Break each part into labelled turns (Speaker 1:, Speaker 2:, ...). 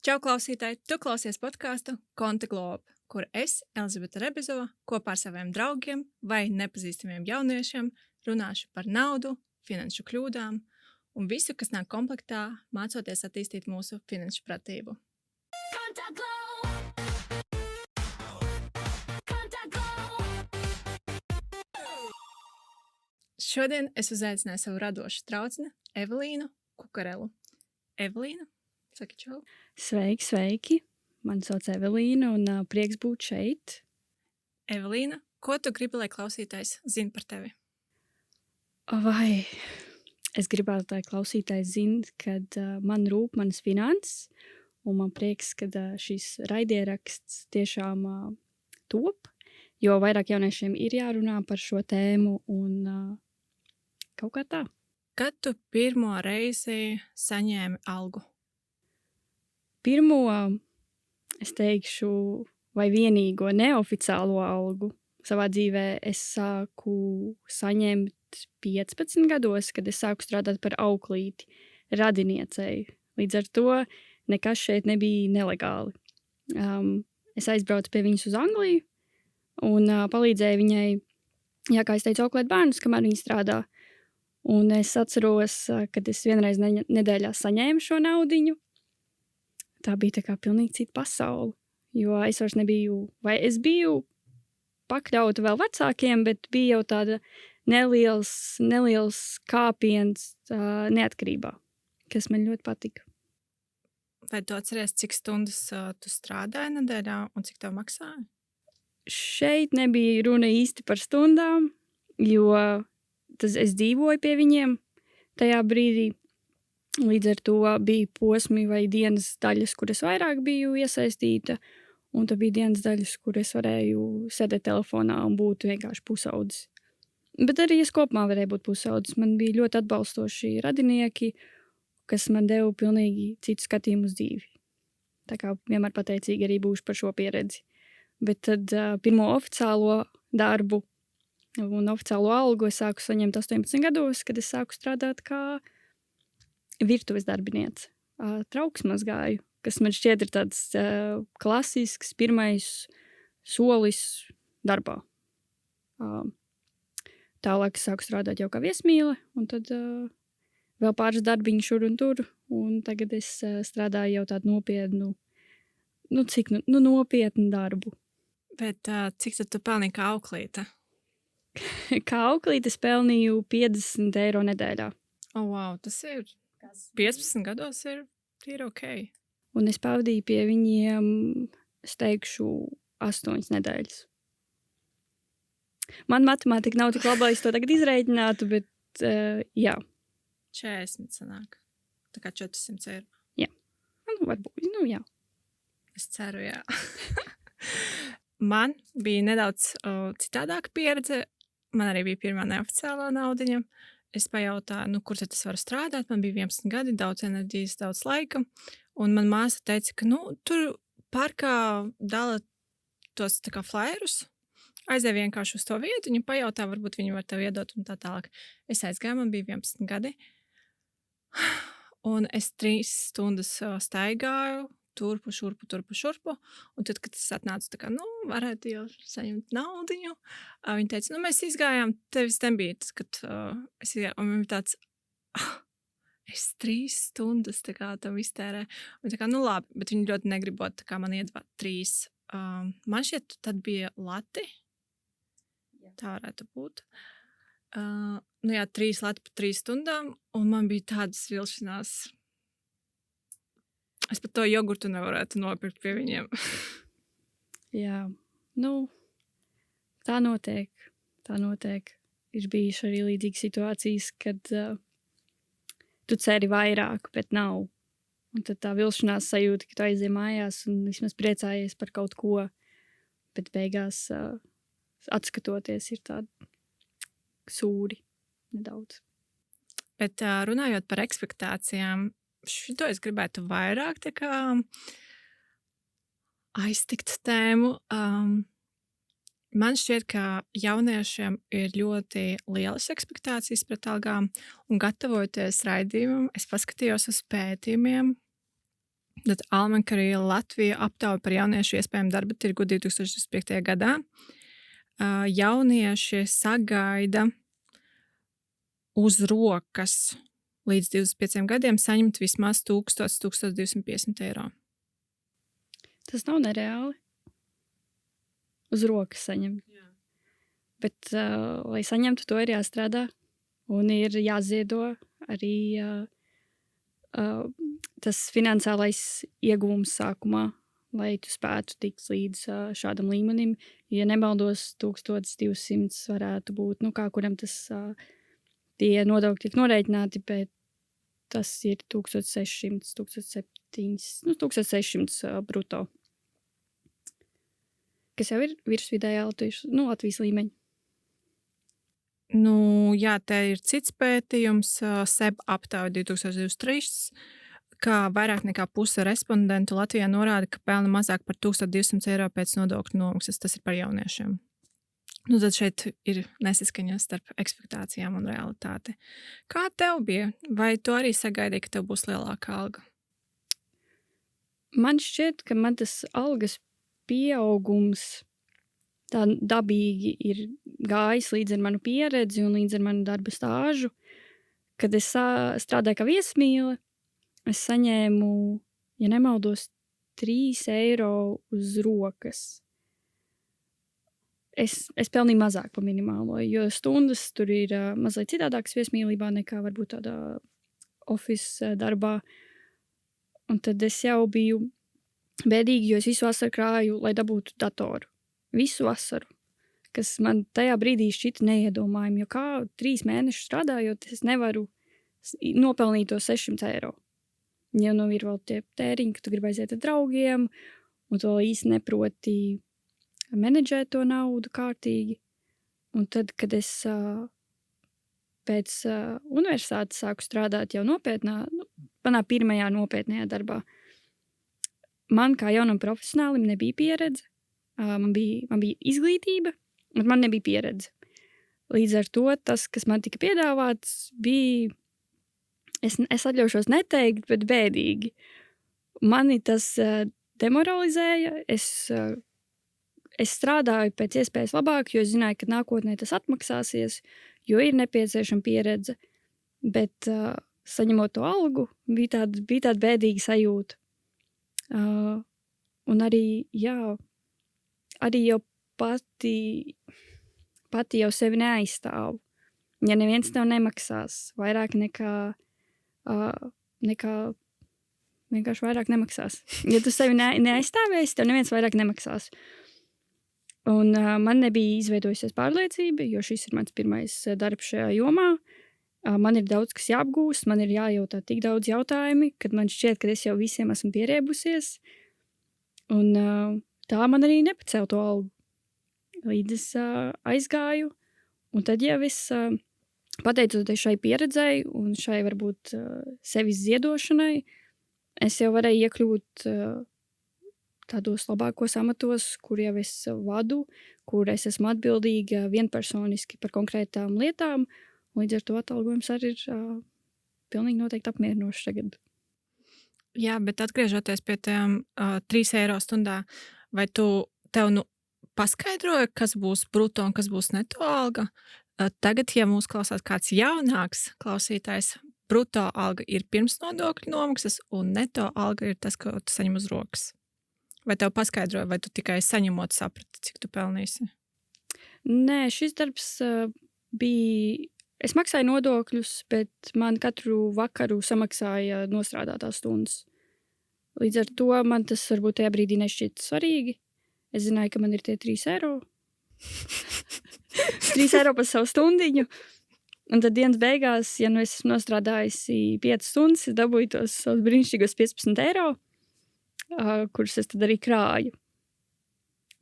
Speaker 1: Čau, klausītāji! Tu klausies podkāstu Konta Globe, kur es, Elizabete Rebezova, kopā ar saviem draugiem vai nepazīstamiem jauniešiem runāšu par naudu, finanšu kļūdām un visu, kas nāk komplektā, mācoties attīstīt mūsu finanšu pratību. Konta Globe! Konta Globe! Šodien es uzaicināju savu radošu draudzeni Evelīnu Kukarelu. Evelīna, saki čau!
Speaker 2: Sveiki! Mani sauc Evelīna un prieks būt šeit.
Speaker 1: Evelīna, ko tu gribi, lai klausītājs zina par tevi?
Speaker 2: Vai es gribētu, lai klausītājs zina, kad man rūp manas finanses, un man prieks, ka šis raidieraksts tiešām top, jo vairāk jauniešiem ir jārunā par šo tēmu un kaut kā tā.
Speaker 1: Kad tu pirmo reizi saņēmi algu?
Speaker 2: Pirmo, es teikšu, vai vienīgo neoficiālo algu savā dzīvē es sāku saņemt 15 gados, kad es sāku strādāt par auklīti, radiniecei. Līdz ar to nekas šeit nebija nelegāli. Es aizbraucu pie viņas uz Angliju un palīdzēju viņai, kā es teicu, auklēt bērnus, kamēr viņi strādā. Un es atceros, kad es vienreiz nedēļā saņēmu šo naudiņu. Tā bija tā kā pilnīgi cita pasaule, jo es vairs nebiju, vai es biju pakļauta vēl vecākiem, bet bija jau tāda neliels kāpiens neatkarībā, kas man ļoti patika.
Speaker 1: Vai tu atceries, cik stundas tu strādāji nedēļā un cik tev maksāja?
Speaker 2: Šeit nebija runa īsti par stundām, jo es dzīvoju pie viņiem tajā brīdī. Līdz ar to bija posmi vai dienas daļas, kur es vairāk biju iesaistīta, un tad bija dienas daļas, kur es varēju sēdēt telefonā un būt vienkārši pusaudzis. Bet arī es kopumā varēju būt pusaudzis. Man bija ļoti atbalstoši radinieki, kas man deva pilnīgi citu skatījumu uz dzīvi. Tā kā vienmēr pateicīgi arī būšu par šo pieredzi. Bet tad pirmo oficiālo darbu un oficiālo algu es sāku saņemt 18 gados, kad es sāku strādāt kā virtuves darbiniece. Trauksmazgāju, kas man šķiet ir tāds klasisks pirmais solis darbā. Tālāk es sāku strādāt jau kā viesmīle, un tad vēl pāris darbiņu šur un tur, un tagad es strādāju jau tādu nopietnu, nopietnu darbu.
Speaker 1: Bet cik tad tu pelnīji kā auklīte?
Speaker 2: Kā auklīte es pelnīju 50 eiro nedēļā.
Speaker 1: Wow, tas ir 15 gados ir tīri ok.
Speaker 2: Un es pavadīju pie viņiem, es teikšu, 8 nedēļas. Man matemātika nav tik laba, lai es to tagad izrēķinātu, bet jā.
Speaker 1: 40 sanāk. Tā kā 400 eiro.
Speaker 2: Jā. Varbūt, jā.
Speaker 1: Es ceru, jā. Man bija nedaudz citādāka pieredze. Man arī bija pirmā neoficiālā naudiņa. Es pajautāju, kur tad es varu strādāt. Man bija 11 gadi, daudz enerģijas, daudz laika. Un man māsa teica, ka tur parkā dala tos tā kā flyerus. Aizēju vienkārši uz to vietu, viņa pajautā, varbūt viņi var tev iedot un tā tālāk. Es aizgāju, man bija 11 gadi. Un es 3 stundas staigāju, turpu, šurpu. Un tad, kad es atnācu, tā kā, varētu jau saņemt naudiņu. Viņa teica, mēs izgājām, tevis nebija tas, kad es izgāju. Un viņa tāds, es 3 stundas tā kā tam iztērēju. Un tā kā, labi, bet viņa ļoti negribot, tā kā man iedeva 3. Man šķiet, tad bija lati. Tā varētu būt. 3 lati pa 3 stundām, un man bija tādas vilšanās. Es pat to jogurtu nevarētu nopirkt pie viņiem.
Speaker 2: Jā, tā notiek. Ir bijuši arī līdzīgas situācijas, kad tu ceri vairāk, bet nav. Un tad tā vilšanās sajūta, ka tu aizej mājās un vismaz priecājies par kaut ko, bet beigās atskatoties ir tādi sūri nedaudz.
Speaker 1: Bet runājot par ekspektācijām, šito es gribētu vairāk tā kā aiztikt tēmu. Man šķiet, ka jauniešiem ir ļoti lielas ekspektācijas pret algām, un gatavojoties raidījumam, es paskatījos uz pētījumiem, Tad Almankarija Latvija aptauja par jauniešu iespējamu darba tirgu 2025. gadā. Jaunieši sagaida uz rokas līdz 25 gadiem saņemt vismaz 1250 eiro.
Speaker 2: Tas nav nereāli. Uz rokas saņemt.
Speaker 1: Jā.
Speaker 2: Bet, lai saņemtu to, ir jāstrādā un ir jāziedo arī tas finansiālais ieguvums sākumā, lai tu spētu tikt līdz šādam līmenim. Ja nemaldos, 1200 varētu būt, kā kuram tas tie nodokļi tiek norēķināti, bet tas ir 1600, 1600 bruto. Kas jau ir virs vidējā Latvijas līmeņa.
Speaker 1: Jā, te ir cits pētījums, SEB aptauja 2023, ka vairāk nekā puse respondentu Latvijā norāda, ka pelna mazāk par 1200 eiro pēc nodokļu nomaksas. Tas ir par jauniešiem. Tad šeit ir nesaskaņa starp ekspektācijām un realitāti. Kā tev bija? Vai tu arī sagaidīji, ka tev būs lielāka alga?
Speaker 2: Man šķiet, ka man tas algas pieaugums tā dabīgi ir gājis līdz ar manu pieredzi un līdz ar manu darba stāžu. Kad es strādāju kā viesmīle, es saņēmu, ja nemaldos, 3 eiro uz rokas. Es pelnīju mazāk par minimālo, jo stundas tur ir mazliet citādākas viesmīlībā nekā varbūt tādā office darbā. Un tad es jau biju bēdīgi, jo es visu vasaru krāju, lai dabūtu datoru. Visu vasaru, kas man tajā brīdī šķita neiedomājami, jo kā 3 mēnešus strādājot, es nevaru nopelnīt to 600 eiro. Ja ir vēl tie tēriņi, ka tu gribi aiziet ar draugiem, un tu vēl īsti neproti menedžēt to naudu kārtīgi. Un tad, kad es pēc universitātes sāku strādāt jau nopietnā, manā pirmajā nopietnajā darbā, man kā jaunam profesionālim nebija pieredze. Man bija izglītība, bet man nebija pieredze. Līdz ar to tas, kas man tika piedāvāts, bija, es atļaušos neteikt, bet bēdīgi. Mani tas demoralizēja. Es strādāju pēc iespējas labāk, jo es zināju, ka nākotnē tas atmaksāsies, jo ir nepieciešama pieredze. Bet saņemot to algu, bija tāda bēdīga sajūta. Un arī, arī jau pati jau sevi neaizstāvu. Ja neviens tev nemaksās vairāk nekā vienkārši vairāk nemaksās. Ja tu sevi neaizstāvēsi, tev neviens vairāk nemaksās. Un man nebija izveidojusies pārliecība, jo šis ir mans pirmais darbs šajā jomā. Man ir daudz, kas jāapgūst, man ir jājautā tik daudz jautājumi, kad man šķiet, ka es jau visiem esmu pieriebusies. Un tā man arī nepacēla to algu. Līdz es aizgāju, un tad jau es pateicoties šai pieredzei un šai varbūt sevis ziedošanai, es jau varēju iekļūt tādos labākos amatos, kur jau es vadu, kur es esmu atbildīga vienpersoniski par konkrētām lietām. Līdz ar to atalgojums arī ir pilnīgi noteikti apmierinošs tagad.
Speaker 1: Jā, bet atgriežoties pie tiem 3 eiro stundā, vai tev paskaidroja, kas būs bruto un kas būs neto alga? Tagad, ja mūs klausās kāds jaunāks klausītājs, bruto alga ir pirms nodokļu nomaksas un neto alga ir tas, ko tu saņem uz rokas. Vai tev paskaidroja, vai tu tikai saņemot saprati, cik tu pelnīsi?
Speaker 2: Nē, šis darbs bija... Es maksāju nodokļus, bet man katru vakaru samaksāja nostrādātās stundas. Līdz ar to man tas varbūt tajā brīdī nešķiet svarīgi. Es zināju, ka man ir tie 3 eiro. 3 eiro par savu stundiņu. Un tad dienas beigās, ja es esmu nostrādājusi 5 stundas, es dabūju tos savus brīnišķīgos 15 eiro, kurus es tad arī krāju.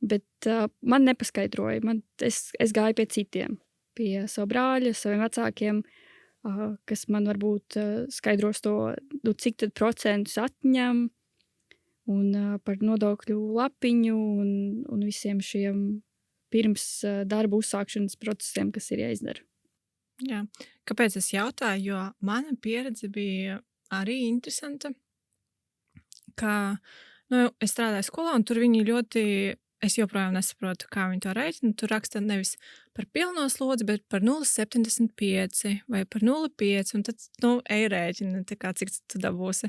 Speaker 2: Bet man nepaskaidroja. Es gāju pie citiem. Pie savu brāļa, saviem vecākiem, kas man varbūt skaidros to, cik tad procentus atņem, un par nodokļu lapiņu, un visiem šiem pirms darba uzsākšanas procesiem, kas ir jāizdara.
Speaker 1: Jā. Kāpēc es jautāju? Jo mana pieredze bija arī interesanta. ka es strādāju skolā, un tur viņi ļoti, es joprojām nesaprotu, kā viņi to rēķina. Tur raksta nevis par pilno slodzi, bet par 0,75 vai par 0,5, un tad rēķina, tā kā cik tu dabūsi.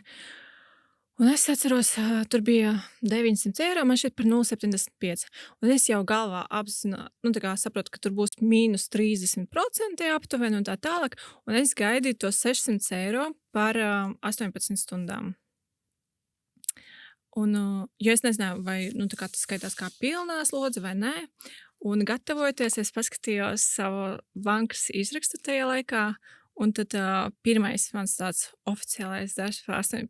Speaker 1: Un es atceros, tur bija 900 eiro, man šķiet par 0,75. Un es jau galvā saprotu, ka tur būs mīnus 30% aptuveni un tā tālāk. Un es gaidīju to 600 eiro par 18 stundām. Un, jo es nezināju, vai tas skaitās kā pilnā slodze vai nē. Un gatavojoties, es paskatījos savu bankas izrakstu tajā laikā. Un tad pirmais mans tāds oficiālais darbs par 18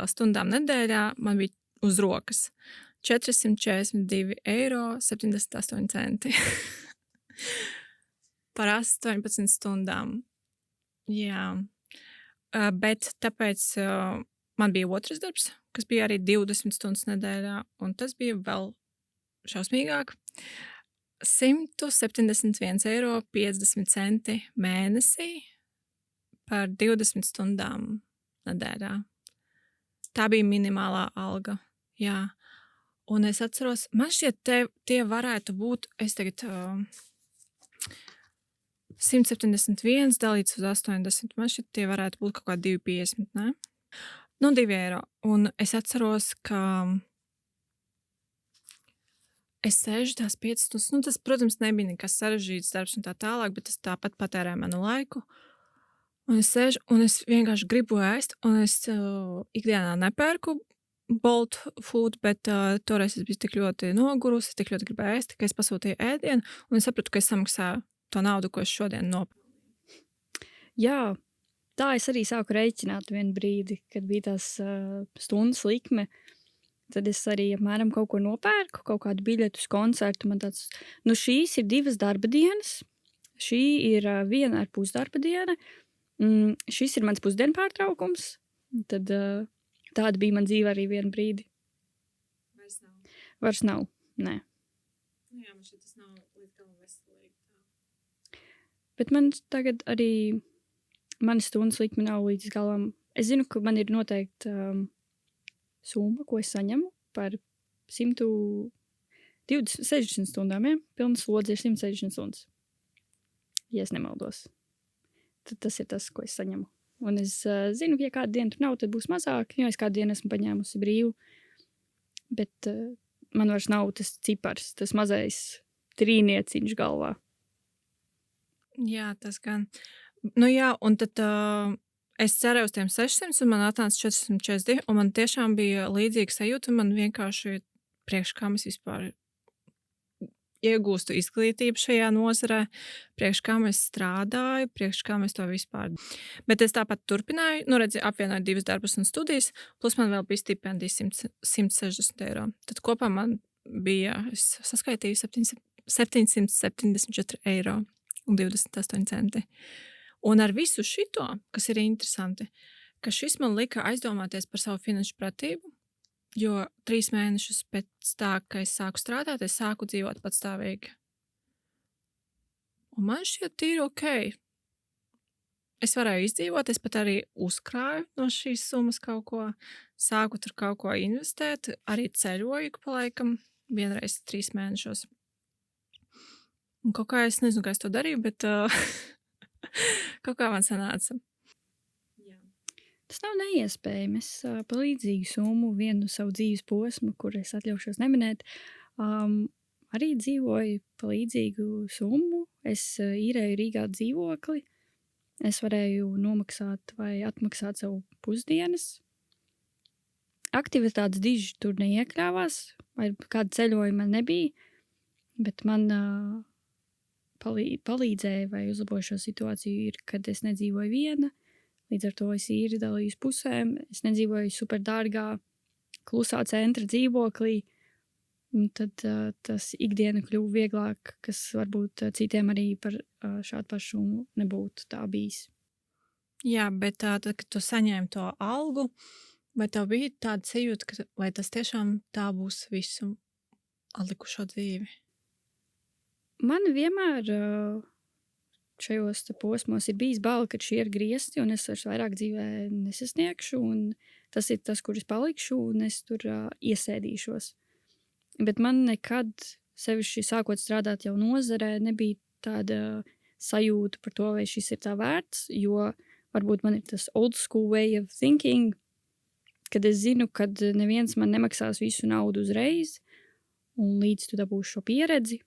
Speaker 1: stundām nedēļā man bija uz rokas 442,78 eiro. Par 18 stundām. Jā. Bet tāpēc man bija otrs darbs, kas bija arī 20 stundas nedēļā, un tas bija vēl šausmīgāk. 171,50 eiro mēnesī par 20 stundām nedēļā. Tā bija minimālā alga, jā. Un es atceros, man šķiet, tie varētu būt, es tagad 171 dalīts uz 80, man šķiet, tie varētu būt kaut kā 2,50, ne? 2 eiro. Un es atceros, ka es sēžu tās 5 stundas, tas, protams, nebija nekas sarežģīts darbs un tā tālāk, bet tas tāpat patērē manu laiku. Un es sēžu, un es vienkārši gribu ēst, un es ikdienā nepērku Bolt food, bet toreiz es biju tik ļoti nogurusi, tik ļoti gribēju ēst, ka es pasūtīju ēdienu, un es sapratu, ka es samaksāju to naudu, ko es šodien nopirku.
Speaker 2: Jā, tā es arī sāku rēķināt vienu brīdi, kad bija tās stundas likme. Tad es arī apmēram kaut ko nopērku, kaut kādu biļetu uz koncertu. Man tāds, šīs ir 2 darba dienas, šī ir 1,5 darba diena. Šis ir mans pusdienu pārtraukums. Tad tāda bija man dzīve arī vienu brīdi. Vairs nav, nē.
Speaker 1: Jā, man šeit tas nav līdz galam veselīgi.
Speaker 2: Bet man tagad arī manas stundas likme nav līdz galam. Es zinu, ka man ir noteikti summa, ko es saņemu par 160 stundām, ja? Pilna slodze ir 160 stundas. Ja es nemaldos. Tad tas ir tas, ko es saņemu. Un es zinu, ka ja kādu dienu tur nav, tad būs mazāk, jo es kādu dienu esmu paņēmusi brīvu. Bet man vairs nav tas cipars, tas mazais trīnieciņš galvā.
Speaker 1: Jā, tas gan. Jā, un tad es cerēju uz tiem 600, un man atnāca 442, un man tiešām bija līdzīga sajūta, un man vienkārši priekš kam es vispār iegūstu izglītību šajā nozarē, priekš kam es strādāju, priekš kam es to vispār. Bet es tāpat turpināju, apvienoju 2 darbus un studijas, plus man vēl bija stipendija 160 eiro. Tad kopā man bija, es saskaitīju 774 eiro un 28 centi. Un ar visu šito, kas ir interesanti, ka šis man lika aizdomāties par savu finanšu pratību, jo 3 mēnešus pēc tā, ka es sāku strādāt, es sāku dzīvot patstāvīgi. Un man šķiet tīri ok. Es varēju izdzīvot, es pat arī uzkrāju no šīs summas kaut ko, sāku tur kaut ko investēt, arī ceļoju ik pa laikam, vienreiz 3 mēnešos. Un kaut kā es nezinu, kā es to darīju, bet kaut kā man sanāca.
Speaker 2: Tas nav neiespējami. Es par līdzīgu summu vienu savu dzīves posmu, kur es atļaušos neminēt, arī dzīvoju par līdzīgu summu. Es īrēju Rīgā dzīvokli. Es varēju nomaksāt vai atmaksāt savu pusdienas. Aktivitātes diži tur neiekļāvās, vai kāda ceļojuma nebija, bet man palīdzēja vai uzlaboja šo situāciju ir, kad es nedzīvoju viena. Līdz ar to es īri dalīju pusēm. Es nedzīvoju superdārgā, klusā centra dzīvoklī. Un tad tas ikdiena kļuva vieglāk, kas varbūt citiem arī par šādu pašu nebūtu tā bijis.
Speaker 1: Jā, bet tad, kad tu saņēmi to algu, vai tev bija tāda sajūta, ka vai tas tiešām tā būs visu atlikušo dzīvi?
Speaker 2: Man vienmēr šajos posmos ir bijis bail, ka šie ir griezti un es vairs vairāk dzīvē nesasniegšu. Un tas ir tas, kur es palikšu, un es tur iesēdīšos. Bet man nekad, sevišķi sākot strādāt jau nozarē, nebija tāda sajūta par to, vai šis ir tā vērts, jo varbūt man ir tas old school way of thinking, kad es zinu, kad neviens man nemaksās visu naudu uzreiz, un līdz tu dabūsi šo pieredzi,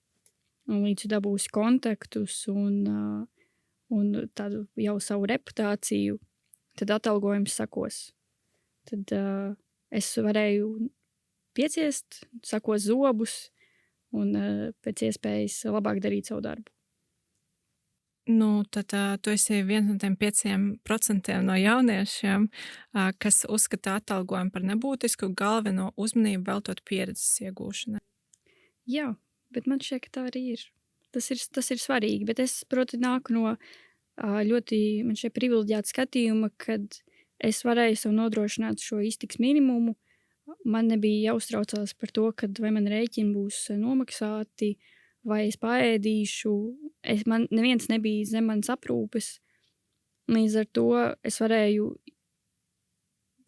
Speaker 2: un līdz tu dabūsi kontaktus un tādu jau savu reputāciju, tad atalgojums sakos. Tad es varēju pieciest, sakos zobus un pēc iespējas labāk darīt savu darbu.
Speaker 1: Nu, tad tu esi viens no tiem 5% no jauniešiem, kas uzskata atalgojumu par nebūtisku, galveno uzmanību veltot pieredzes iegūšanai.
Speaker 2: Jā, bet man šķiet, ka tā arī ir. Tas ir svarīgi, bet es, proti, nāku no ļoti, man šķiet, privileģēta skatījuma, kad es varēju sev nodrošināt šo iztiks minimumu. Man nebija jāuztraucās par to, kad vai man rēķini būs nomaksāti, vai es paēdīšu. Man neviens nebija zem manas aprūpes. Līdz ar to es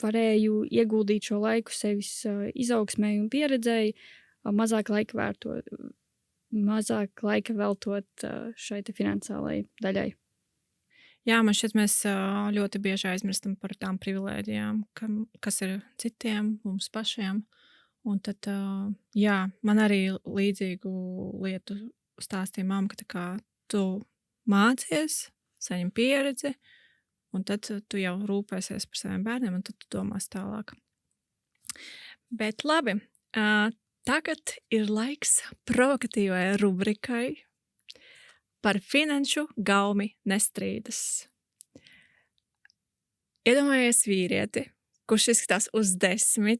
Speaker 2: varēju ieguldīt šo laiku sevis izaugsmēji un pieredzēji, mazāk laika veltot šai te finansiālai daļai.
Speaker 1: Jā, man šķiet, mēs ļoti bieži aizmirstam par tām privilēģijām, kas ir citiem, mums pašiem. Un tad, jā, man arī līdzīgu lietu stāstīja mamma, ka tā kā tu mācies, saņem pieredzi, un tad tu jau rūpēsies par saviem bērniem, un tad tu domās tālāk. Bet labi, tagad ir laiks provokatīvai rubrikai par finanšu gaumi nestrīdas. Iedomājies vīrieti, kurš izskatās uz 10,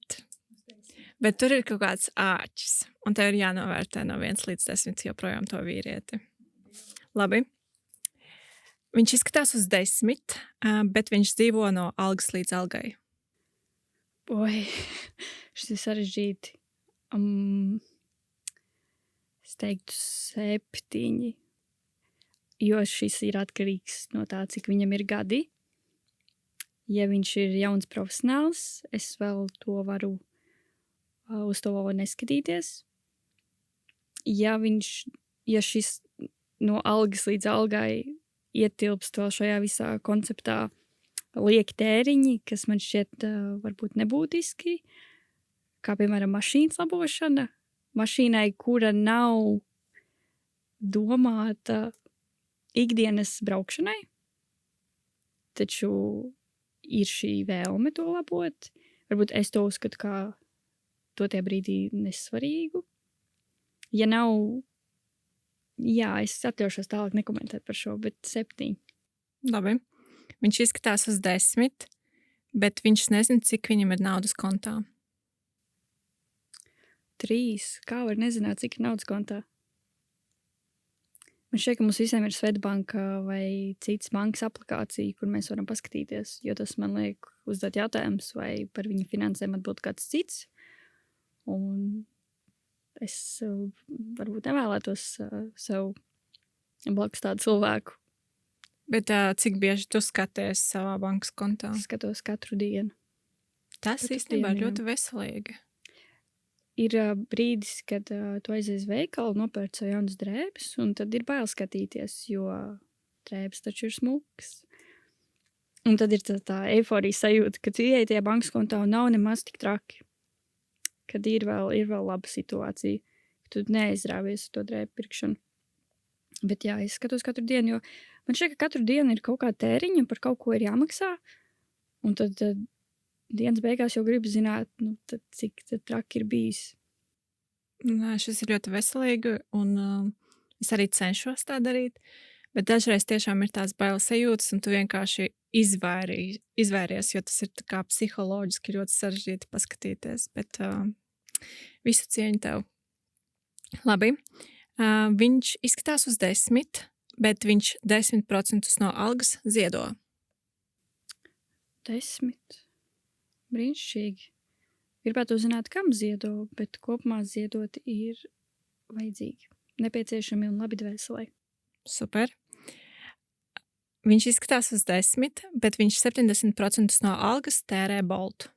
Speaker 1: bet tur ir kaut kāds āķis, un tev ir jānovērtē no 1 līdz 10 joprojām to vīrieti. Labi. Viņš izskatās uz 10, bet viņš dzīvo no algas līdz algai.
Speaker 2: Oi, šis ir sarežģīti. Es teiktu 7, jo šis ir atkarīgs no tā, cik viņam ir gadi. Ja viņš ir jauns profesionāls, es vēl to varu uz to neskatīties. Ja šis no algas līdz algai ietilpst vēl šajā visā konceptā lieki tēriņi, kas man šķiet varbūt nebūtiski, kā piemēram mašīnas labošana, mašīnai, kura nav domāta ikdienas braukšanai, taču ir šī vēlme to labot. Varbūt es to uzskatu kā to tie brīdī nesvarīgu. Ja nav, jā, es atļaušos tālāk nekomentēt par šo, bet 7.
Speaker 1: Labi. Viņš izskatās uz 10, bet viņš nezina, cik viņam ir naudas kontā.
Speaker 2: 3. Kā var nezināt, cik ir naudas kontā? Man šķiet, ka mums visiem ir Svetbanka vai citas bankas aplikācija, kur mēs varam paskatīties, jo tas man liek uzdot jautājums, vai par viņa finansēm atbild kāds cits. Un es varbūt nevēlētos sev blakus tādu cilvēku.
Speaker 1: Bet cik bieži tu skaties savā bankas kontā?
Speaker 2: Es skatos katru dienu.
Speaker 1: Tas īstenībā ir ļoti veselīgi.
Speaker 2: Ir brīdis, kad tu aizies veikalu, nopērc sev jaunas drēbes, un tad ir bail skatīties, jo drēbes taču ir smukas. Un tad ir tā eiforijas sajūta, ka tu ieej tajā bankas kontā un nav nemaz tik traki. Kad ir vēl laba situācija, ka tu neaizrāvies ar to drēbu pirkšanu. Bet jā, es skatos katru dienu, jo man šķiet, ka katru dienu ir kaut kā tēriņa, par kaut ko ir jāmaksā, un tad dienas beigās jau gribu zināt, tad cik tad traki ir bijis.
Speaker 1: Nē, šis ir ļoti veselīgi, un es arī cenšos tā darīt, bet dažreiz tiešām ir tās bailes sajūtas, un tu vienkārši izvairies, jo tas ir tā kā psiholoģiski ļoti sarežģīti paskatīties, bet visu cieņu tev. Labi, viņš izskatās uz 10, bet viņš 10% no algas ziedo.
Speaker 2: 10. Brīnišķīgi. Gribētu zināt, kam ziedo, bet kopumā ziedot ir vajadzīgi, nepieciešami un labi dvēselē.
Speaker 1: Super. Viņš izskatās uz 10, bet viņš 70% no algas tērē Boltu.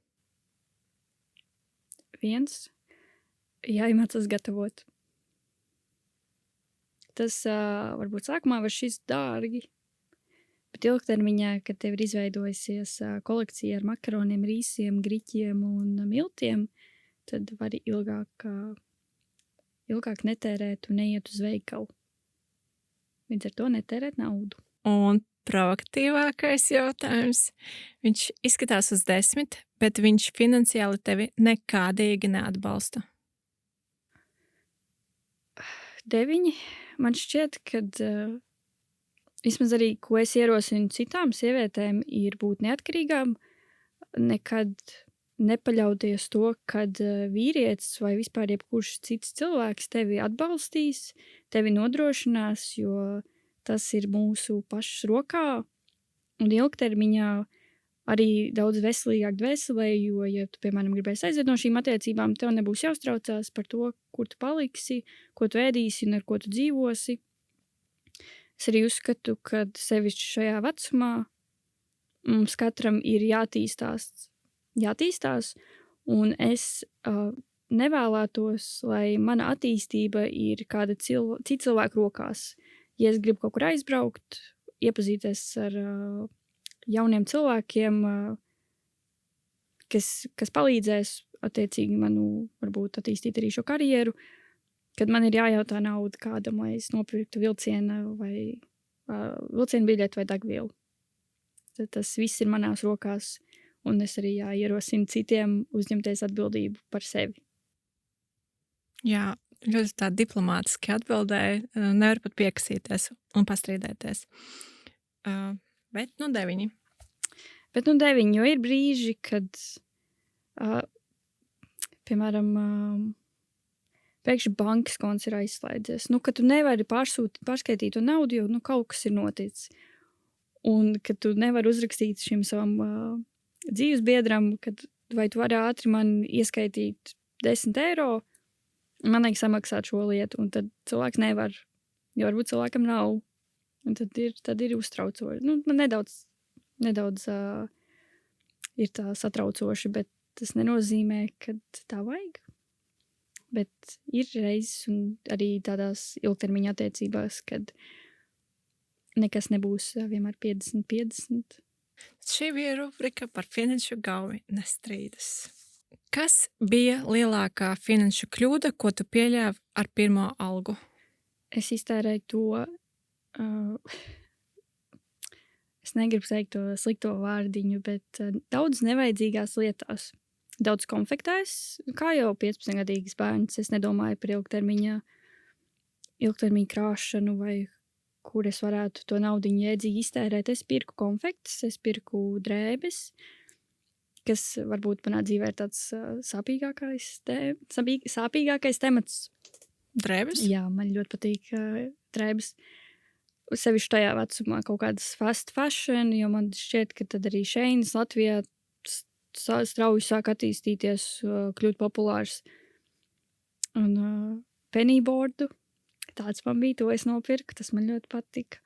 Speaker 2: viens, jāiemācās gatavot. Tas varbūt sākumā var šķist dārgi, bet ilgtermiņā, kad tev ir izveidojusies kolekcija ar makaroniem, rīsiem, griķiem un miltiem, tad vari ilgāk netērēt un neiet uz veikalu. Līdz ar to netērēt naudu.
Speaker 1: Un proaktīvākais jautājums. Viņš izskatās uz 10, bet viņš finansiāli tevi nekādīgi neatbalsta.
Speaker 2: 9. Man šķiet, kad vismaz arī, ko es ierosinu citām sievietēm, ir būt neatkarīgām, nekad nepaļauties to, kad vīrietis vai vispār jebkurš cits cilvēks tevi atbalstīs, tevi nodrošinās, jo tas ir mūsu pašas rokā un ilgtermiņā arī daudz veselīgāk dvēselē, jo, ja tu, piemēram, gribēsi aiziet no šīm attiecībām, tev nebūs jāuztraucās par to, kur tu paliksi, ko tu ēdīsi un ar ko tu dzīvosi. Es arī uzskatu, ka sevišķi šajā vecumā mums katram ir jātīstās, un es nevēlētos, lai mana attīstība ir kāda cita cilvēka rokās. Ja es gribu kaut kur aizbraukt, iepazīties ar jauniem cilvēkiem, kas palīdzēs attiecīgi manu, varbūt attīstīt arī šo karjeru, kad man ir jājautā nauda kādam, lai es nopirktu vilciena biļeti vai degvielu. Tad tas viss ir manās rokās, un es arī ierosinu citiem uzņemties atbildību par sevi.
Speaker 1: Jā, ļoti tā diplomātiski atbildēja. Nevar pat piekasīties un pastrīdēties. Bet 9.
Speaker 2: Bet 9, jo ir brīži, kad, piemēram, pēkšņi bankas konts ir aizslēdzies. Kad tu nevari pārskaitīt to naudu, jo kaut kas ir noticis. Un kad tu nevari uzrakstīt šim savam dzīves biedram, vai tu vari ātri man ieskaitīt 10 eiro, man vajag samaksāt šo lietu, un tad cilvēks nevar, jo varbūt cilvēkam nav. Un tad ir uztraucoši. Man nedaudz ir tā satraucoši, bet tas nenozīmē, ka tā vajag. Bet ir reizes un arī tādās ilgtermiņa attiecībās, kad nekas nebūs vienmēr 50-50.
Speaker 1: Šī bija rubrika par finanšu galvi nestrīdas. Kas bija lielākā finanšu kļūda, ko tu pieļāvi ar pirmo algu?
Speaker 2: Es iztērēju to, es negribu teikt to slikto vārdiņu, bet daudz nevajadzīgās lietās. Daudz konfektēs, kā jau 15-gadīgas bērns, es nedomāju par ilgtermiņa krāšanu vai kur es varētu to naudiņu jēdzīgi iztērēt. Es pirku konfektes, es pirku drēbes, kas varbūt manā dzīvē ir tāds sāpīgākais temats.
Speaker 1: Drēbes?
Speaker 2: Jā, man ļoti patīk drēbes. Sevišķi tajā vecumā kaut kādas fast fashion, jo man šķiet, ka tad arī Šeinas Latvijā strauji sāk attīstīties, kļūt populārs. Un pennyboardu. Tāds man bija, to es nopirku, tas man ļoti patika.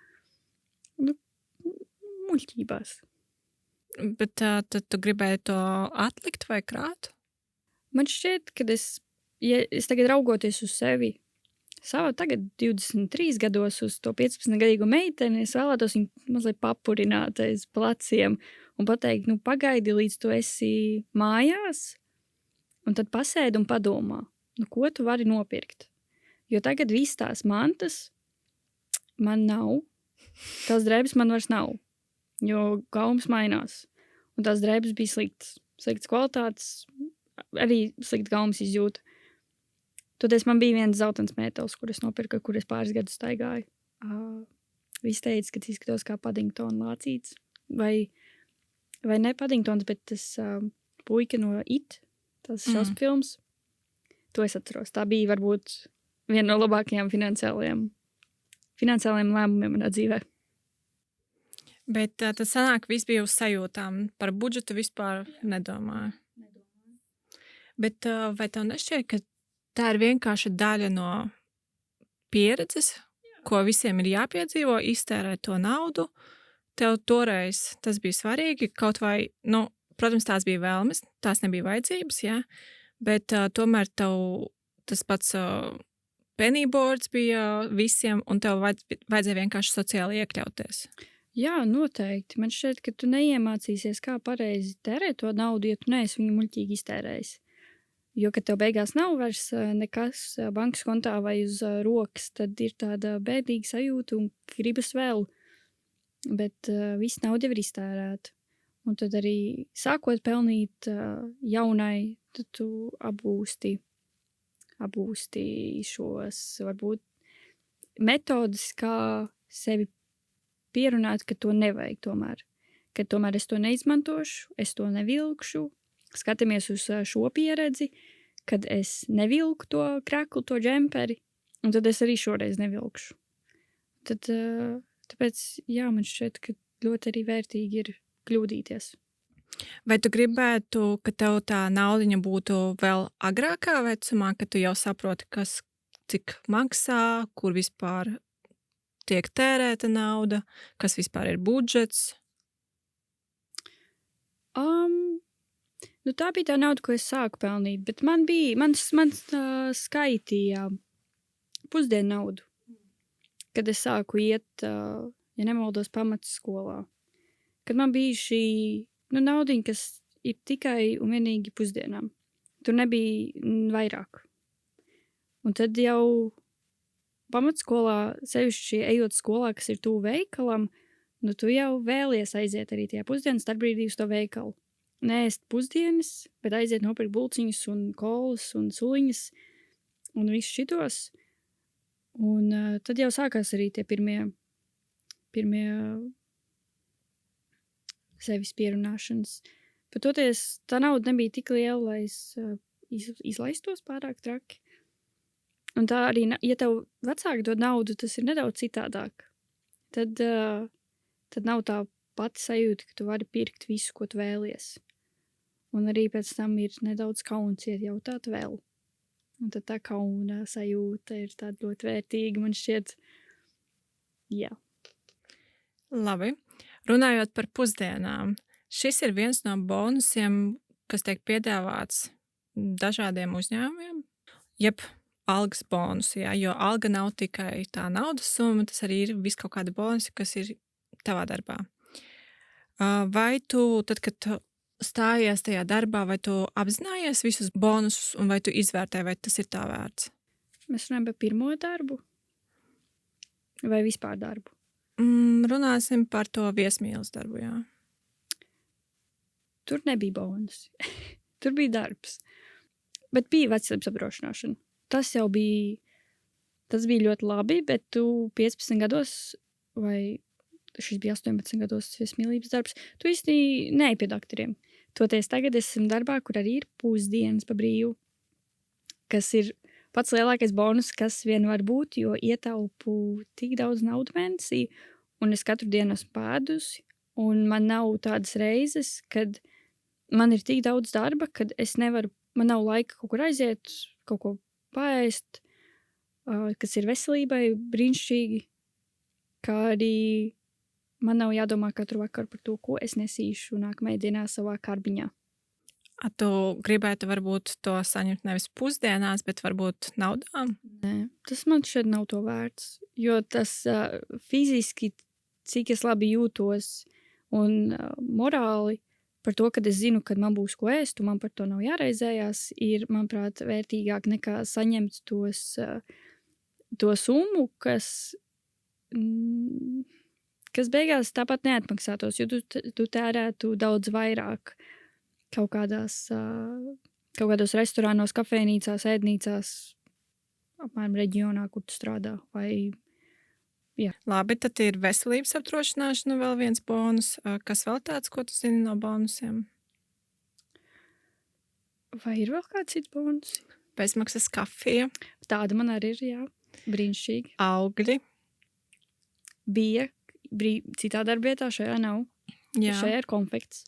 Speaker 2: Muļķībās.
Speaker 1: Bet tad tu gribēji to atlikt vai krāt?
Speaker 2: Man šķiet, ka es tagad raugoties uz sevi, tagad 23 gados uz to 15-gadīgo meiteni, es vēlētos viņu mazliet papurināt aiz pleciem un pateikt, pagaidi, līdz tu esi mājās, un tad pasēdi un padomā, ko tu vari nopirkt. Jo tagad viss tās mantas man nav, tās drēbes man vairs nav, jo gaumas mainās. Un tās drēbes bija sliktas kvalitātes, arī slikta gaumas izjūta. Toties man bija viens zeltens mētelis, kur es nopirku, kur es pāris gadus staigāju. Visi teica, ka izskatos kā Paddingtona lācīts. Vai ne Paddingtons, bet tas puika no It, tas šausmu films. To es atceros. Tā bija varbūt viena no labākajām finansiālajiem lēmumiem manā dzīvē.
Speaker 1: Bet tad sanāk, viss bija uz sajūtām. Par budžetu vispār nedomāju. Bet vai tev nešķiet, ka tā ir vienkārši daļa no pieredzes, ko visiem ir jāpiedzīvo, iztērēt to naudu? Tev toreiz tas bija svarīgi, kaut vai, protams, tās bija vēlmes, tās nebija vajadzības, jā, Bet tomēr tev tas pats pennyboards bija visiem, un tev vajadzēja vienkārši sociāli iekļauties.
Speaker 2: Jā, noteikti. Man šķiet, ka tu neiemācīsies, kā pareizi tērēt to naudu, ja tu neesi viņu muļķīgi iztērējis. Jo, kad tev beigās nav vairs nekas bankas kontā vai uz rokas, tad ir tāda bēdīga sajūta un gribas vēl. Bet viss nauda jau ir iztērēta. Un tad arī sākot pelnīt jaunai, tad tu apgūsti šos varbūt metodas, kā sevi pierunāt, ka to nevajag tomēr. Ka tomēr es to neizmantošu, es to nevilkšu. Skatāmies uz šo pieredzi, kad es nevilku to kreklu, to džemperi, un tad es arī šoreiz nevilkšu. Tad, tāpēc, jā, man šķiet, ka ļoti arī vērtīgi ir kļūdīties.
Speaker 1: Vai tu gribētu, ka tev tā naudiņa būtu vēl agrākā vecumā, kad tu jau saproti, kas cik maksā, kur vispār tiek tērēta nauda, kas vispār ir budžets?
Speaker 2: Nu tā bija tā nauda, ko es sāku pelnīt, bet man skaitīja pusdienu naudu, kad es sāku iet, ja nemaldos, pamatskolā. Kad man bija šī naudiņa, kas ir tikai un vienīgi pusdienām. Tur nebija vairāk. Un tad jau pamatskolā, sevišķi ejot skolā, kas ir tuvu veikalam, tu jau vēlies aiziet arī tajā pusdienas starpbrīdī uz to veikalu. Neēst pusdienas, bet aiziet nopirkt bulciņus un kolas un suliņas un visu šitos. Un tad jau sākās arī tie pirmie sevis pierunāšanas. Bet toties tā nauda nebija tik liela, lai es izlaistos pārāk traki. Un tā arī, ja tev vecāki dod naudu, tas ir nedaudz citādāk. Tad nav tā pati sajūta, ka tu vari pirkt visu, ko tu vēlies. Un arī pēc tam ir nedaudz kauns iet jautāt vēl. Un tad tā kauna sajūta ir tāda ļoti vērtīga, man šķiet. Jā.
Speaker 1: Labi. Runājot par pusdienām, šis ir viens no bonusiem, kas tiek piedāvāts dažādiem uzņēmumiem, jeb algas bonusi, jā, jo alga nav tikai tā naudas summa, tas arī ir vis kaut kāda bonusi, kas ir tavā darbā. Vai tu, tad, kad tu stājies tajā darbā, vai tu apzinājies visus bonusus, un vai tu izvērtēji, vai tas ir tā vērts?
Speaker 2: Mēs runājam par pirmo darbu? Vai vispār darbu?
Speaker 1: Runāsim par to viesmīles darbu, jā.
Speaker 2: Tur nebija bonusi. Tur bija darbs. Bet bija veselības apdrošināšana. Tas bija ļoti labi, bet tu 15 gados, vai šis bija 18 gados viesmīlības darbs, tu īsti neej pie doktoriem. Toties tagad esmu darbā, kur arī ir pusdienas pa brīvu, kas ir pats lielākais bonus, kas vien var būt, jo ietaupu tik daudz naudu mēnesī, un es katru dienu esmu pēdusi, un man nav tādas reizes, kad man ir tik daudz darba, kad man nav laika kaut kur aiziet, kaut ko paēst, kas ir veselībai brīnišķīgi, kā arī man nav jādomā katru vakaru par to, ko es nesīšu nākamajā dienā savā karbiņā.
Speaker 1: Tu gribētu varbūt to saņemt nevis pusdienās, bet varbūt naudā?
Speaker 2: Nē, tas man šeit nav to vērts, jo tas fiziski, cik es labi jūtos un morāli par to, kad es zinu, kad man būs ko ēst, un man par to nav jāreizējās, ir, manuprāt, vērtīgāk nekā saņemt to summu, kas beigās tāpat neatmaksātos, jo tu tērētu daudz vairāk kaut kādos restorānos, kafejnīcās, ēdnīcās, apmēram reģionā, kur tu strādā. Jā.
Speaker 1: Labi, tad ir veselības apdrošināšana vēl viens bonus. Kas vēl tāds, ko tu zini no bonusiem?
Speaker 2: Vai ir vēl kāds cits bonus?
Speaker 1: Bezmaksas kafija.
Speaker 2: Tāda man arī ir, jā. Brīnišķīgi.
Speaker 1: Augļi.
Speaker 2: Bija citā darbietā, šajā nav.
Speaker 1: Jā.
Speaker 2: Šajā ir konfekts.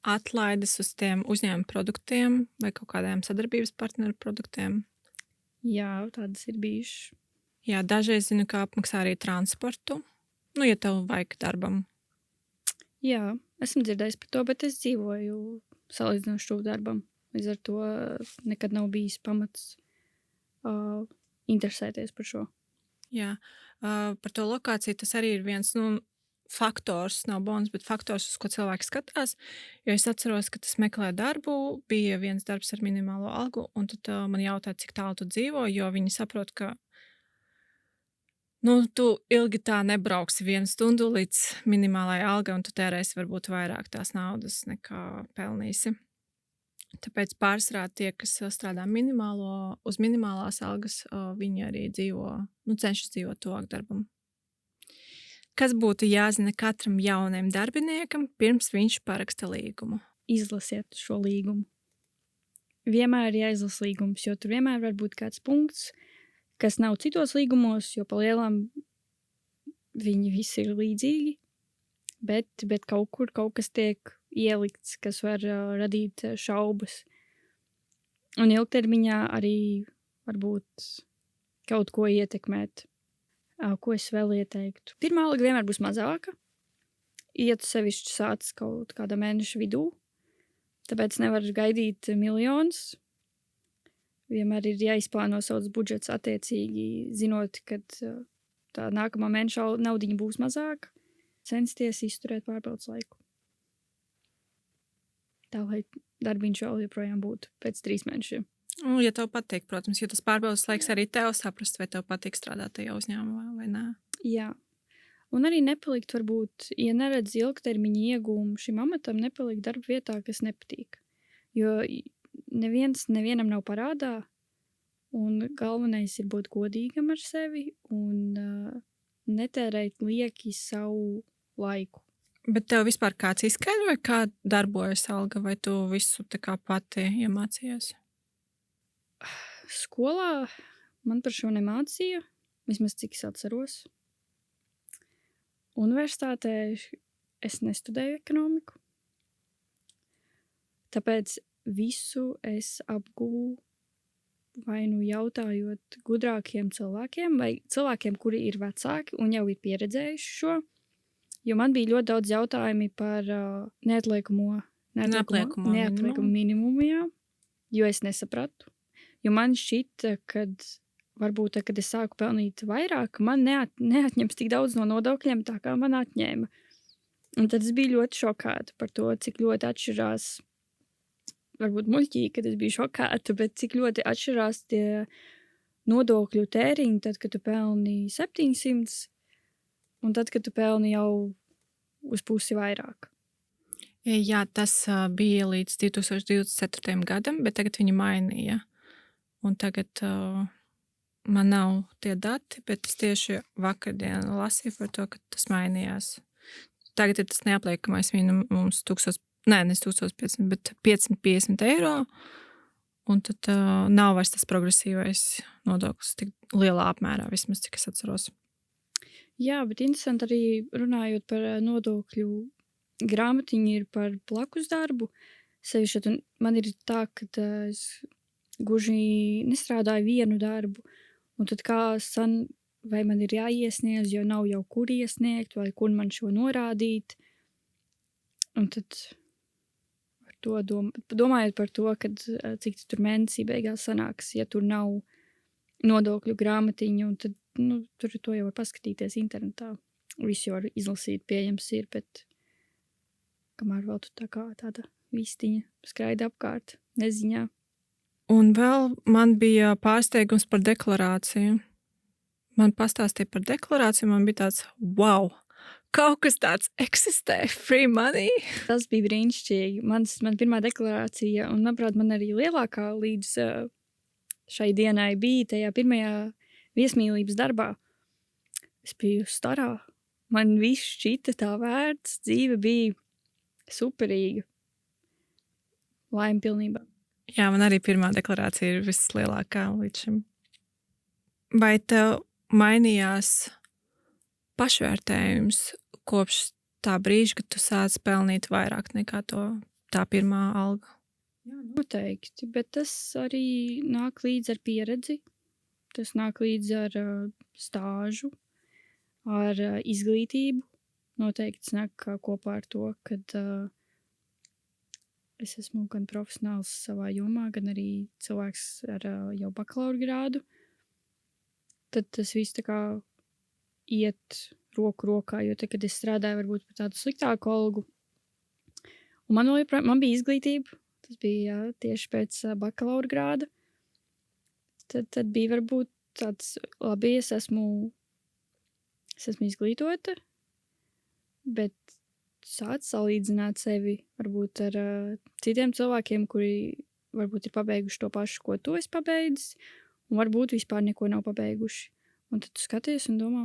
Speaker 1: Atlaides uz tiem uzņēmuma produktiem vai kaut kādiem sadarbības partneru produktiem.
Speaker 2: Jā, tādas ir bijušas.
Speaker 1: Jā, dažreiz zinu, kā apmaksā arī transportu. Ja tev vajag darbam.
Speaker 2: Jā, esmu dzirdējis par to, bet es dzīvoju salīdzinoši tuvu darbam. Līdz ar to nekad nav bijis pamats interesēties par šo.
Speaker 1: Jā, par to lokāciju tas arī ir viens faktors, nav bonus, bet faktors, uz ko cilvēki skatās. Jo es atceros, ka es meklēju darbu, bija viens darbs ar minimālo algu, un tad man jautāja, cik tālu tu dzīvo, jo viņi saprot, ka tu ilgi tā nebrauksi 1 stundu līdz minimālajai algai, un tu tērēsi varbūt vairāk tās naudas nekā pelnīsi. Tāpēc pārsvarā tie, kas strādā uz minimālās algas, viņi arī cenšas dzīvot tuvāk darbam. Kas būtu jāzina katram jaunam darbiniekam, pirms viņš paraksta līgumu?
Speaker 2: Izlasiet šo līgumu. Vienmēr ir jāizlasa līgums, jo tur vienmēr var būt kāds punkts, kas nav citos līgumos, jo pa lielam viņi visi ir līdzīgi, bet kaut kur kaut kas tiek ielikts, kas var radīt šaubas. Un ilgtermiņā arī varbūt kaut ko ietekmēt. Ko es vēl ieteiktu? Pirmā alga vienmēr būs mazāka. Iet sevišķi sāc kaut kādā mēneša vidū. Tāpēc nevar gaidīt miljonus. Vienmēr ir jāizplāno savs budžets attiecīgi, zinot, ka tā nākamā mēneša naudiņa būs mazāka. Censties izturēt pārbaudas laiku. Tā, lai darbiņš vēl joprojām būtu pēc 3 mēnešiem.
Speaker 1: Ja tev patīk, protams, jo tas pārbaudas laiks arī tev saprast, vai tev patīk strādāt tajā uzņēmumā vai nē.
Speaker 2: Jā. Un arī nepalikt, varbūt, ja neredz ilgtermiņa iegūmu šim amatam, nepalikt darba vietā, kas nepatīk. Jo nevienam nav parādā, un galvenais ir būt godīgam ar sevi un netērēt lieki savu laiku.
Speaker 1: Bet tev vispār kāds izskaidroja, kā darbojas alga, vai tu visu tā kā pati iemācījies?
Speaker 2: Skolā man par šo nemācīja, vismaz cik es atceros. Universitātē es nestudēju ekonomiku. Tāpēc visu es apgūvu vai jautājot gudrākiem cilvēkiem vai cilvēkiem, kuri ir vecāki un jau ir pieredzējuši šo. Jo man bija ļoti daudz jautājumi par neatliekamo minimumu, jā, jo es nesapratu. Jo man šķita, kad varbūt, kad es sāku pelnīt vairāk, man neatņems tik daudz no nodokļiem, tā kā man atņēma. Un tad es biju ļoti šokāta par to, cik ļoti atšķirās, varbūt muļķīgi, kad es biju šokāta, bet cik ļoti atšķirās tie nodokļu tēriņi, tad, kad tu pelni 700, un tad, kad tu pelni jau uz pusi vairāk.
Speaker 1: Jā, tas bija līdz 2024. gadam, bet tagad viņi mainīja. Un tagad man nav tie dati, bet es tieši vakardien lasīju par to, ka tas mainījās. Tagad ir tas neapliekamais minimums 1500, bet 550 eiro. Un tad nav vairs tas progresīvais nodoklis tik lielā apmērā, vismaz cik es atceros.
Speaker 2: Jā, bet interesanti arī runājot par nodokļu grāmatiņu ir par blakus darbu. Sevišķi man ir tā, ka es guži nestrādāju vienu darbu, un tad vai man ir jāiesniedz, jo nav jau kur iesniegt, vai kur man šo norādīt. Un tad ar to domājot par to, cik tur mēnesī beigās sanāks, ja tur nav nodokļu grāmatiņu, un tad tur to jau var paskatīties internetā. Visu jau var izlasīt, pieejams ir, bet kamēr vēl tu tā kā tāda vistiņa skraida apkārt, neziņā.
Speaker 1: Un vēl man bija pārsteigums par deklarāciju. Man pastāstīja par deklarāciju, man bija tāds, wow, kaut kas tāds eksistē, free money.
Speaker 2: Tas bija brīnišķīgi. Man pirmā deklarācija, un manuprāt, man arī lielākā līdz šai dienai bija tajā pirmajā viesmīlības darbā. Es biju starā. Man viss šķita tā vērts, dzīve bija superīga. Laime pilnībā.
Speaker 1: Jā, man arī pirmā deklarācija ir vislielākā līdz šim. Vai tev mainījās pašvērtējums kopš tā brīža, kad tu sāc pelnīt vairāk nekā tā pirmā alga?
Speaker 2: Jā, noteikti, bet tas arī nāk līdz ar pieredzi. Tas nāk līdz ar stāžu, ar izglītību. Noteikti nāk kopā ar to, kad es esmu gan profesionāls savā jomā, gan arī cilvēks ar jau bakalaura grādu, tad tas viss tā kā iet roku rokā, jo tad, kad es strādāju varbūt par tādu sliktāku algu, un man bija izglītība, tas bija tieši pēc bakalaura grāda, tad bija varbūt tāds, labi, es esmu izglītota, bet sāc salīdzināt sevi varbūt ar citiem cilvēkiem, kuri varbūt ir pabeiguši to pašu, ko tu esi pabeidzis, un varbūt vispār neko nav pabeiguši. Un tad tu skaties un domā,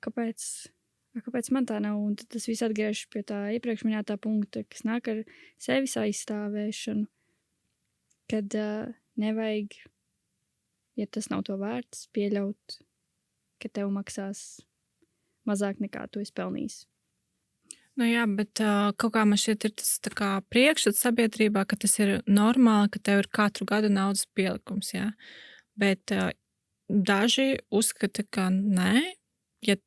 Speaker 2: kāpēc man tā nav? Un tad tas viss atgriežas pie tā iepriekš minētā punkta, kas nāk ar sevis aizstāvēšanu, kad nevajag, ja tas nav to vērts, pieļaut, ka tev maksās mazāk nekā tu esi pelnījis.
Speaker 1: Nu jā, bet kaut kā man šķiet ir tas tā kā priekšstats sabiedrībā, ka tas ir normāli, ka tev ir katru gadu naudas pielikums, jā. Bet daži uzskata, ka nē, ja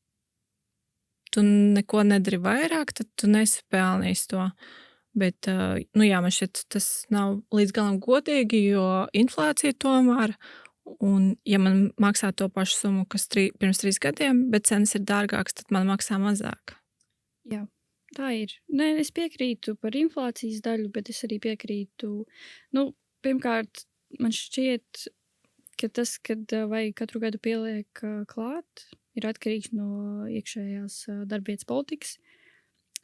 Speaker 1: tu neko nedari vairāk, tad tu nesi pelnījis to. Bet, nu jā, man šķiet tas nav līdz galam godīgi, jo inflācija tomēr, un ja man maksā to pašu summu, kas pirms 3 gadiem, bet cenas ir dārgākas, tad man maksā mazāk.
Speaker 2: Jā. Tā ir. Nē, es piekrītu par inflācijas daļu, bet es arī piekrītu. Nu, pirmkārt, man šķiet, ka tas, kad vajag katru gadu pieliek klāt, ir atkarīgs no iekšējās darbvietas politikas.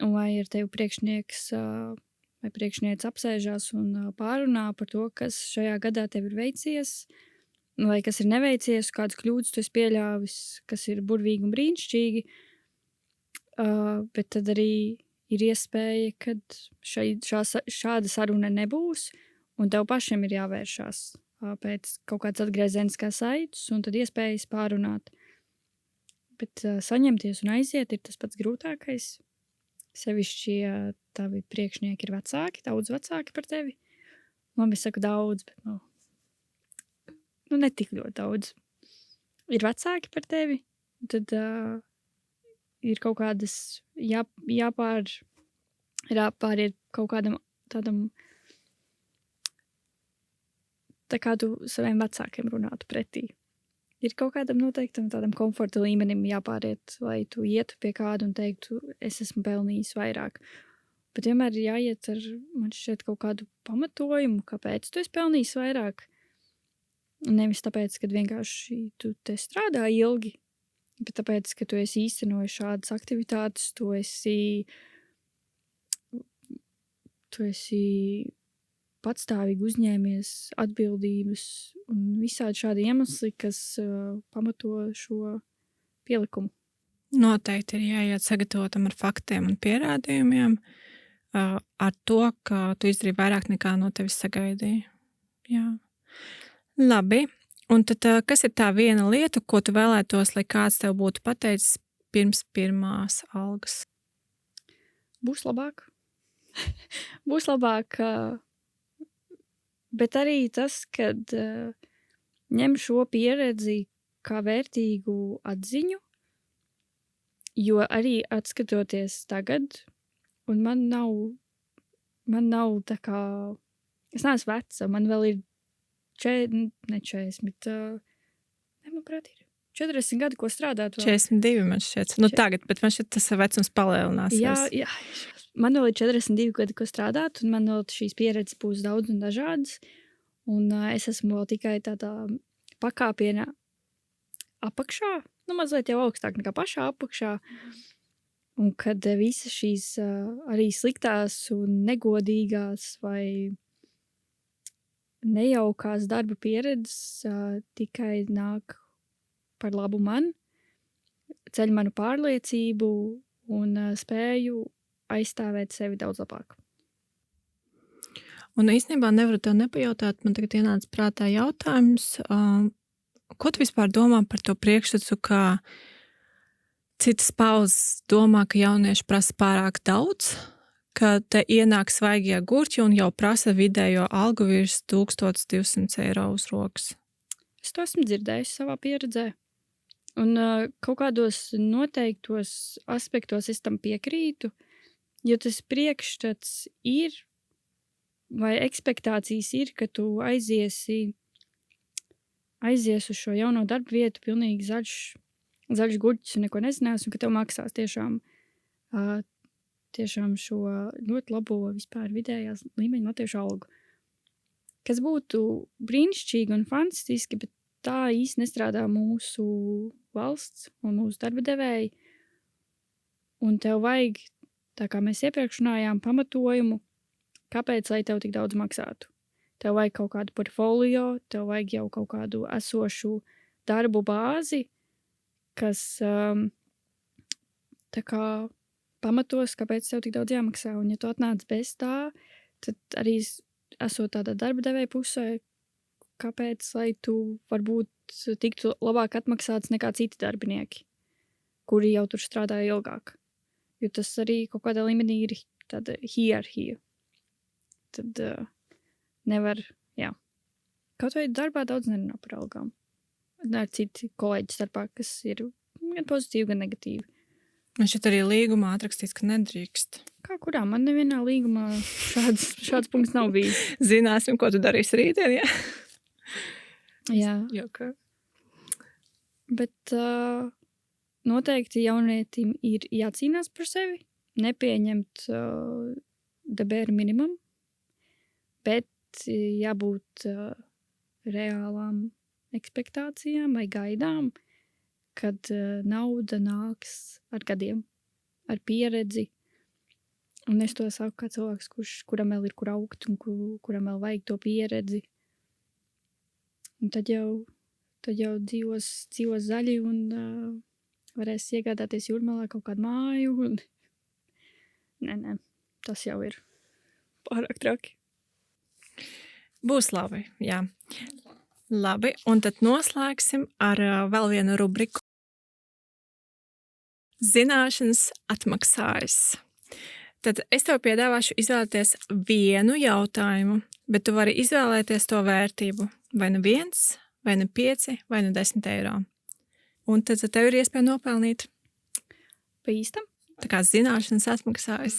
Speaker 2: Un vai ir tev priekšnieks vai priekšniece apsēžās un pārunā par to, kas šajā gadā tev ir veicies, vai kas ir neveicies, kādas kļūdas tu esi pieļāvis, kas ir burvīgi un brīnišķīgi. Bet tad arī ir iespēja, ka šāda saruna nebūs, un tev pašam ir jāvēršās pēc kaut kādas atgriezieniskās saites, un tad iespējas pārunāt. Bet saņemties un aiziet ir tas pats grūtākais. Sevišķi, ja tavi priekšnieki ir vecāki, daudz vecāki par tevi. Labi, es saku daudz, bet nu netik ļoti daudz. Ir vecāki par tevi, tad ir kaut kādas jāpāriet kaut kādam tādam, tā kā tu saviem vecākiem runātu pretī. Ir kaut kādam noteiktam tādam komforta līmenim jāpāriet, lai tu ietu pie kādu un teiktu, es esmu pelnījis vairāk. Bet vienmēr ir jāiet ar, man šķiet, kaut kādu pamatojumu, kāpēc tu esi pelnījis vairāk. Nevis tāpēc, ka vienkārši tu te strādā ilgi, bet tāpēc, ka tu esi īstenojis šādas aktivitātes, tu esi patstāvīgi uzņēmies atbildības un visādi šādi iemesli, kas pamato šo pielikumu.
Speaker 1: Noteikti ir jāiet sagatavotam ar faktiem un pierādījumiem, ar to, ka tu izdarīji vairāk nekā no tevis sagaidīja. Jā. Labi. Un tad, kas ir tā viena lieta, ko tu vēlētos, lai kāds tev būtu pateicis pirms pirmās algas?
Speaker 2: Būs labāk. Būs labāk, bet arī tas, kad ņem šo pieredzi kā vērtīgu atziņu, jo arī atskatoties tagad, un man nav tā kā, es neesmu veca, man vēl ir 40, bet manuprāt ir 40 gadi, ko strādāt.
Speaker 1: 42 man šķiet. Nu tagad, bet man šķiet tas vecums palielinās.
Speaker 2: Jā. Man vēl ir 42 gadi, ko strādāt, un man vēl šīs pieredzes būs daudz un dažādas. Un es esmu vēl tikai tādā pakāpienā apakšā, nu mazliet jau augstāk nekā pašā apakšā. Un kad visas šīs arī sliktās un negodīgās vai nejaukās darba pieredzes tikai nāk par labu man, ceļ manu pārliecību un spēju aizstāvēt sevi daudz labāk.
Speaker 1: Un īstenībā nevaru tev nepajautāt, man tagad ienāca prātā jautājums, ko tu vispār domā par to priekšstatu, ka citas paudzes domā, ka jaunieši prasa pārāk daudz, ka te ienāk svaigie gurķi un jau prasa vidējo algu virs 1200 eiro uz rokas.
Speaker 2: Es to esmu dzirdējis savā pieredzē. Un kaut kādos noteiktos aspektos es tam piekrītu, Jo tas priekšstats ir, vai ekspektācijas ir, ka tu aizies uz šo jauno darba vietu pilnīgi zaļš guļķis un neko nezinās, un ka tev maksās tiešām šo ļoti labo vispār vidējās līmeņa latviešu algu. Kas būtu brīnišķīgi un fantastiski, bet tā īsti nestrādā mūsu valsts un mūsu darba devēji. Un tev vajag, tā kā mēs iepriekš runājām, pamatojumu, kāpēc, lai tev tik daudz maksātu. Tev vajag kaut kādu portfolio, tev vajag jau kaut kādu esošu darbu bāzi, kas tā kā pamatos, kāpēc tev tik daudz jāmaksā. Un ja tu atnāc bez tā, tad arī esot tādā darba devēja pusē, kāpēc, lai tu varbūt tiktu labāk atmaksāts nekā citi darbinieki, kuri jau tur strādā ilgāk. Jo tas arī kaut kādā līmenī ir tāda hierarhija. Tad nevar, jā. Kaut vai darbā daudz nerunā par algām. Ar citi kolēģi starpā, kas ir gan pozitīvi, gan negatīvi.
Speaker 1: Man šeit arī līgumā atrakstīts, ka nedrīkst.
Speaker 2: Kā kurā? Man nevienā līgumā šāds punkts nav bijis.
Speaker 1: Zināsim, ko tu darīsi rītdien, jā?
Speaker 2: Jā.
Speaker 1: Jokā.
Speaker 2: Bet noteikti jaunietim ir jācīnās par sevi, nepieņemt the bare minimum, bet jābūt reālām ekspektācijām vai gaidām, kad nauda nāks ar gadiem, ar pieredzi. Un es to saku kā cilvēks, kuram vēl ir kur augt un kuram vēl vajag to pieredzi. Un tad jau dzīvos zaļi un varēs iegādāties jūrmalā kaut kādu māju. Un... Nē, tas jau ir pārāk traki.
Speaker 1: Būs labi, jā. Labi, un tad noslēgsim ar vēl vienu rubriku. Zināšanas atmaksājas. Tad es tev piedāvāšu izvēlēties vienu jautājumu, bet tu vari izvēlēties to vērtību. Vai nu 1, vai nu 5, vai nu 10 eiro. Un tad tev ir iespēja nopelnīt.
Speaker 2: Pa īstam?
Speaker 1: Tā kā zināšanas atmaksājas.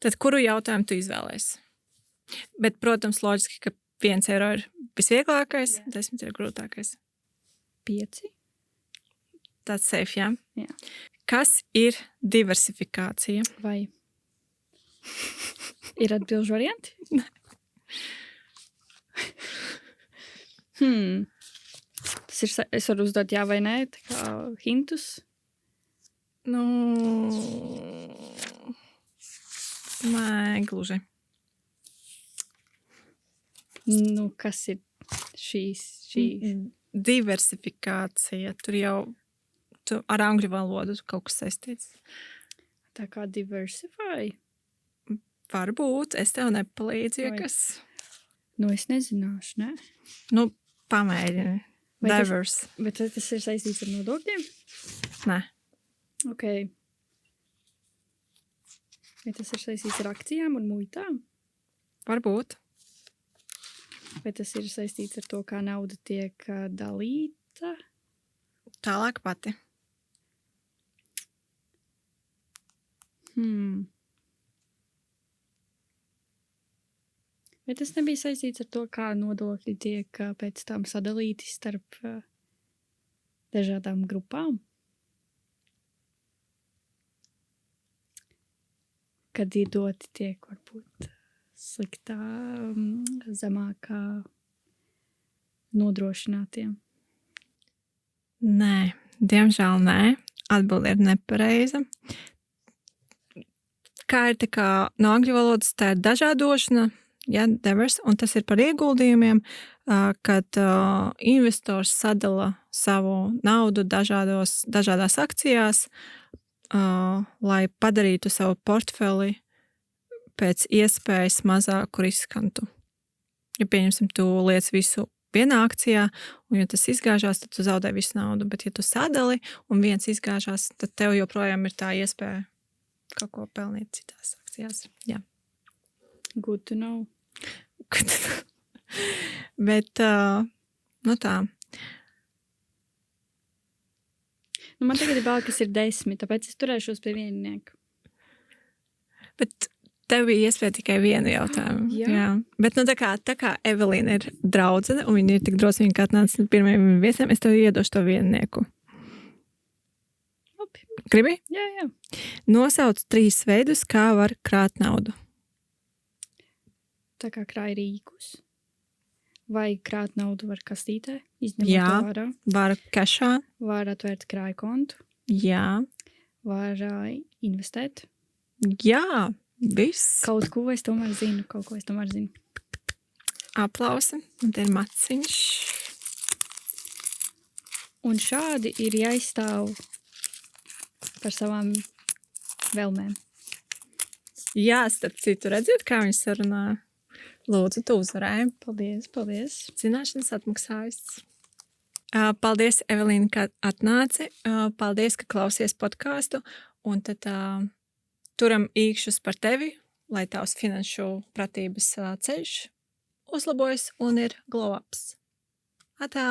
Speaker 1: Tad kuru jautājumu tu izvēlēsi? Bet, protams, loģiski, ka 1 eiro ir visvieglākais, 10 ir grūtākais.
Speaker 2: 5?
Speaker 1: Tāds safe, jā?
Speaker 2: Jā.
Speaker 1: Kas ir diversifikācija?
Speaker 2: Vai ir atbilžu varianti?
Speaker 1: Nē.
Speaker 2: Tas ir, es varu uzdot jā vai nē, tā kā hintus.
Speaker 1: Nu, nē, gluži.
Speaker 2: Nu, kas ir šīs?
Speaker 1: Diversifikācija. Tur jau ar angļu valodu kaut kas saistīts.
Speaker 2: Tā kā diversify?
Speaker 1: Varbūt, es tev nepalīdzu, ja kas.
Speaker 2: Nu, es nezināšu, ne?
Speaker 1: Nu, pamēģini. Diverse.
Speaker 2: Bet tas ir saistīts ar nodokļiem?
Speaker 1: Nē.
Speaker 2: Ok. Vai tas ir saistīts ar akcijām un muitām?
Speaker 1: Varbūt.
Speaker 2: Vai tas ir saistīts ar to, kā nauda tiek dalīta?
Speaker 1: Tālāk pati.
Speaker 2: Vai tas nebija saistīts ar to, kā nodokļi tiek pēc tam sadalīti starp dažādām grupām? Kad ir doti tiek varbūt sliktā, zemākā nodrošinātiem?
Speaker 1: Nē, diemžēl nē. Atbilde ir nepareiza. Kā ir tā kā no angļu valodas, tā ir dažādošana, ja, diverse, un tas ir par ieguldījumiem, kad investors sadala savu naudu dažādās akcijās, lai padarītu savu portfeli pēc iespējas mazāku riskantu. Ja pieņemsim, tu liec visu vienā akcijā, un ja tas izgāžās, tad tu zaudē visu naudu, bet ja tu sadali un viens izgāžās, tad tev joprojām ir tā iespēja kaut ko pelnīt citās akcijās. Jā.
Speaker 2: Good to know.
Speaker 1: Bet, nu tā.
Speaker 2: Nu, man tagad ir bail, kas ir 10, tāpēc es turēšos pie viennieku.
Speaker 1: Bet tev bija iespēja tikai vienu jautājumu.
Speaker 2: Jā.
Speaker 1: Bet tā kā Evelīna ir draudzene, un viņa ir tik drosmīga, kā atnāca pirmajiem viesiem, es tev iedošu to viennieku.
Speaker 2: Labi.
Speaker 1: Gribi?
Speaker 2: Jā.
Speaker 1: Nosauc 3 veidus, kā var krāt naudu.
Speaker 2: Tā kā krāja rīkus. Vai krāt naudu var kastītē, izņemot
Speaker 1: Jā.
Speaker 2: to ārā.
Speaker 1: Var kešā.
Speaker 2: Var atvērt krāja kontu.
Speaker 1: Jā.
Speaker 2: Var investēt.
Speaker 1: Jā. Viss.
Speaker 2: Kaut ko es tomēr zinu.
Speaker 1: Aplausi. Un te ir maciņš.
Speaker 2: Un šādi ir jāizstāv par savām vēlmēm.
Speaker 1: Jā, starp citu, redziet, kā viņi sarunāja. Lūdzu, tu uzvarēji.
Speaker 2: Paldies.
Speaker 1: Zināšanas atmaksājas. Paldies, Evelīna, ka atnāci. Paldies, ka klausies podkāstu. Un tad turam īkšķus par tevi, lai tavs finanšu pratības ceļš uzlabojas un ir glow ups. Atā!